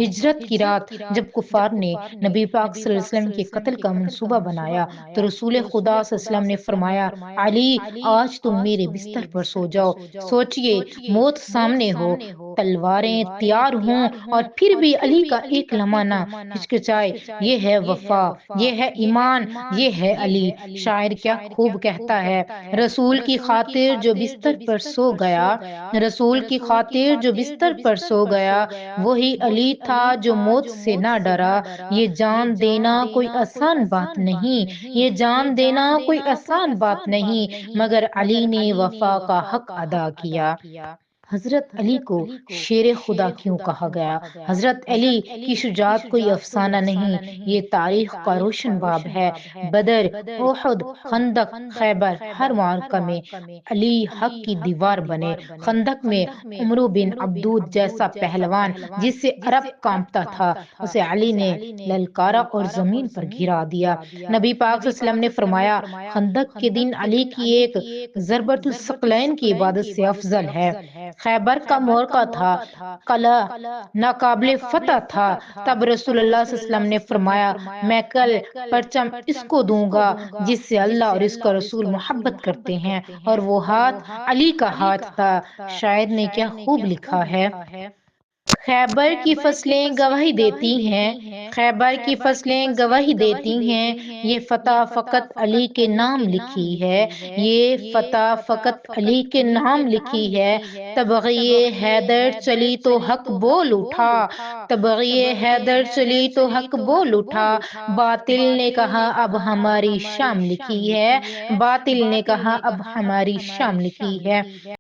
ہجرت کی رات جب کفار نے نبی پاک صلی اللہ علیہ وسلم کے قتل کا منصوبہ بنایا تو رسول خدا صلی اللہ علیہ وسلم نے فرمایا، علی آج تم میرے بستر پر سو جاؤ۔ سوچئے موت سامنے ہو، تلواریں تیار ہوں، اور پھر بھی علی کا ایک لمحہ نہ ہچکچائے۔ یہ ہے وفا، یہ ہے ایمان، یہ ہے علی۔ شاعر کیا خوب کہتا ہے، رسول کی خاطر جو بستر پر سو گیا، رسول کی خاطر جو بستر پر سو گیا، وہی علی تھا جو موت سے نہ ڈرا۔ یہ جان دینا کوئی آسان بات نہیں، یہ جان دینا کوئی آسان بات نہیں، مگر علی نے وفا کا حق ادا کیا۔ حضرت علی کو شیر خدا کیوں کہا گیا؟ حضرت علی کی شجاعت کوئی افسانہ نہیں، یہ تاریخ کا روشن باب ہے۔ بدر، احد، خندق، خیبر، ہر معرکہ میں علی حق کی دیوار بنے۔ خندق میں عمرو بن عبدود جیسا پہلوان جس سے عرب کانپتا تھا، اسے علی نے للکارا اور زمین پر گرا دیا۔ نبی پاک صلی اللہ علیہ وسلم نے فرمایا، خندق کے دن علی کی ایک ضربۃ الثقلین کی عبادت سے افضل ہے۔ خیبر کا موقع تھا، قلعہ ناقابل فتح تھا، تب رسول اللہ صلی اللہ علیہ وسلم نے فرمایا، میں کل پرچم اس کو دوں گا جس سے اللہ اور اس کا رسول محبت کرتے ہیں، اور وہ ہاتھ علی کا ہاتھ تھا۔ شاعر نے کیا خوب لکھا ہے، خیبر کی فصلیں گواہی دیتی ہیں، خیبر کی فصلیں گواہی دیتی ہیں، یہ فتح فقط علی کے نام لکھی ہے، یہ فتح فقط علی کے نام لکھی ہے۔ تبغیِ حیدر چلی تو حق بول اٹھا، تبغیِ حیدر چلی تو حق بول اٹھا، باطل نے کہا اب ہماری شام لکھی ہے، باطل نے کہا اب ہماری شام لکھی ہے۔